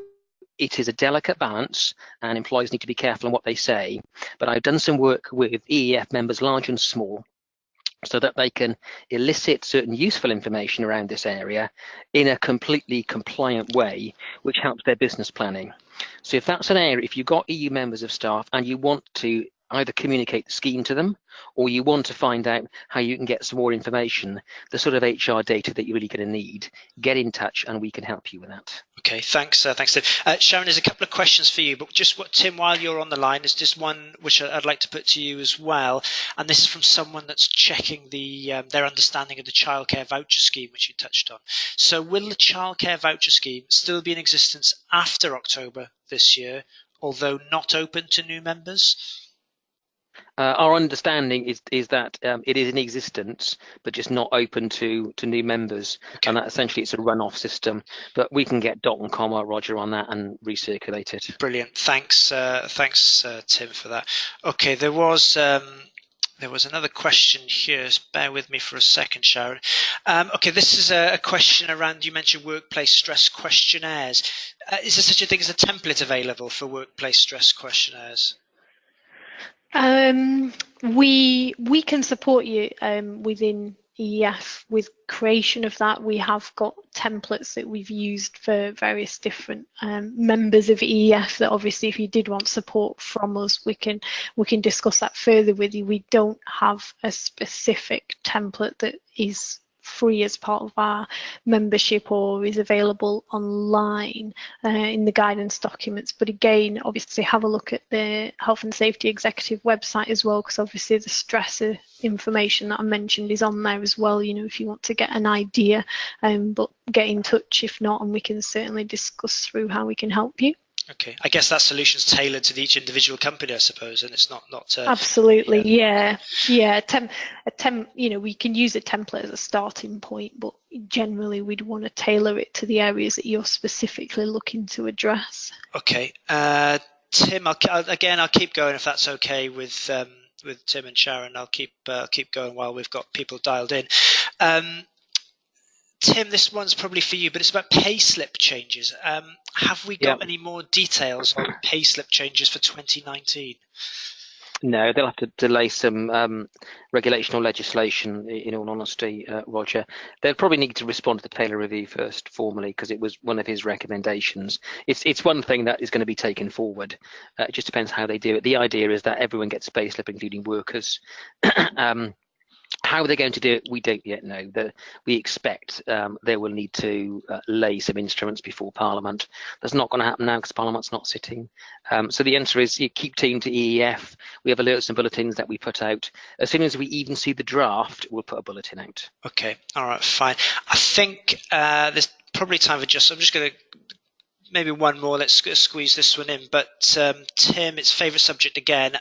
it is a delicate balance, and employers need to be careful on what they say, but I've done some work with EEF members, large and small, so that they can elicit certain useful information around this area in a completely compliant way, which helps their business planning. So if that's an area, if you've got EU members of staff and you want to either communicate the scheme to them, or you want to find out how you can get some more information, the sort of HR data that you're really going to need, get in touch and we can help you with that. Okay, thanks, thanks, Tim. Sharon, there's a couple of questions for you, but just what, Tim, while you're on the line, there's just one which I'd like to put to you as well, and this is from someone that's checking their understanding of the childcare voucher scheme, which you touched on. So, will the childcare voucher scheme still be in existence after October this year, although not open to new members? Our understanding is that it is in existence, but just not open to new members, okay. And that essentially it's a run-off system. But we can get dot and comma Roger on that and recirculate it. Brilliant, thanks, thanks, Tim, for that. Okay, there was another question here. Just bear with me for a second, Sharon. Okay, this is a question around, you mentioned workplace stress questionnaires. Is there such a thing as a template available for workplace stress questionnaires? We can support you within EEF with creation of that. We have got templates that we've used for various different members of EEF that obviously if you did want support from us, we can discuss that further with you. We don't have a specific template that is free as part of our membership or is available online in the guidance documents, but again, obviously have a look at the Health and Safety Executive website as well, because obviously the stressor information that I mentioned is on there as well, you know, if you want to get an idea, but get in touch if not, and we can certainly discuss through how we can help you. Okay, I guess that solution's tailored to each individual company, I suppose, and it's not. Absolutely, yeah. You know, we can use a template as a starting point, but generally we'd want to tailor it to the areas that you're specifically looking to address. Okay, Tim, I'll keep going if that's okay with Tim and Sharon. I'll keep going while we've got people dialed in. Tim, this one's probably for you, but it's about payslip changes. Have we got any more details on payslip changes for 2019? No, they'll have to delay some regulation or legislation, in all honesty, Roger. They'll probably need to respond to the Taylor review first formally, because it was one of his recommendations. It's one thing that is going to be taken forward. It just depends how they do it. The idea is that everyone gets payslip, including workers. How they're going to do it, we don't yet know. We expect they will need to lay some instruments before Parliament. That's not going to happen now because Parliament's not sitting. So the answer is you keep tuned to EEF. We have alerts and bulletins that we put out. As soon as we even see the draft, we'll put a bulletin out. Okay, all right, fine. I think there's probably time for I'm just going to maybe one more. Let's squeeze this one in. But Tim, it's favourite subject again,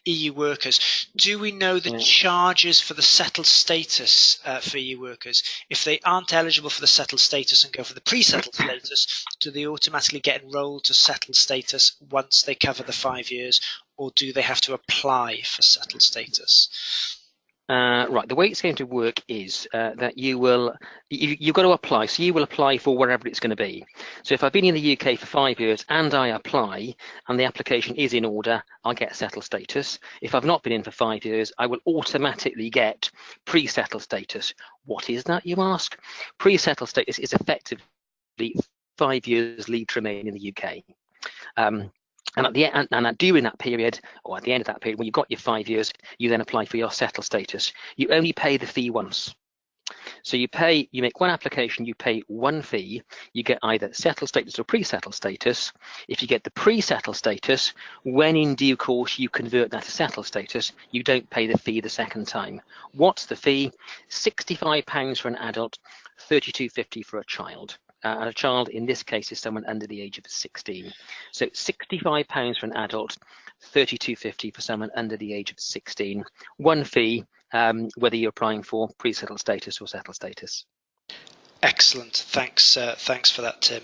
EU workers. Do we know the charges for the settled status for EU workers? If they aren't eligible for the settled status and go for the pre-settled status, do they automatically get enrolled to settled status once they cover the 5 years, or do they have to apply for settled status? Right, the way it's going to work is that you've got to apply. So you will apply for wherever it's going to be. So if I've been in the UK for 5 years and I apply and the application is in order, I'll get settled status. If I've not been in for 5 years, I will automatically get pre-settled status. What is that, you ask? Pre-settled status is effectively 5 years leave to remain in the UK. And at the end, and during that period, or at the end of that period, when you've got your 5 years, you then apply for your settled status. You only pay the fee once. So you make one application, you pay one fee, you get either settled status or pre-settled status. If you get the pre-settled status, when in due course you convert that to settled status, you don't pay the fee the second time. What's the fee? £65 for an adult, £32.50 for a child. And a child in this case is someone under the age of 16. So £65 for an adult, £32.50 for someone under the age of 16. One fee, whether you're applying for pre-settled status or settled status. Excellent. Thanks for that, Tim.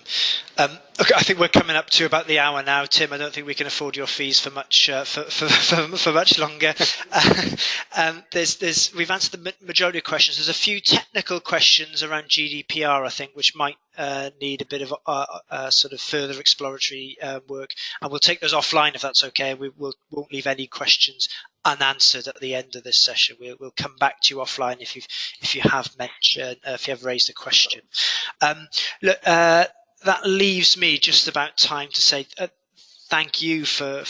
Okay, I think we're coming up to about the hour now, Tim. I don't think we can afford your fees for much for much longer. We've answered the majority of questions. There's a few technical questions around GDPR, I think, which might need a bit of sort of further exploratory work, and we'll take those offline if that's okay. We won't leave any questions unanswered at the end of this session. We'll come back to you offline if you have raised a question. Look, that leaves me just about time to say thank you for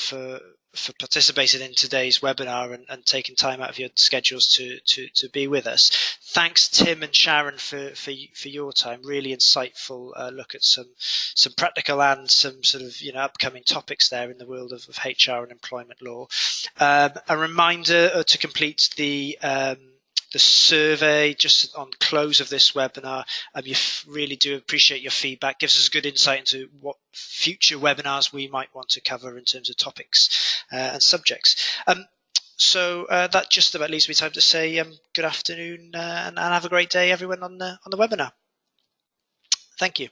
participating in today's webinar and taking time out of your schedules to be with us. Thanks, Tim and Sharon, for your time. Really insightful look at some practical and some sort of upcoming topics there in the world of HR and employment law. A reminder to complete the survey just on close of this webinar. You really do appreciate your feedback. Gives us a good insight into what future webinars we might want to cover in terms of topics and subjects. So that just about leaves me time to say good afternoon and have a great day, everyone, on the webinar. Thank you.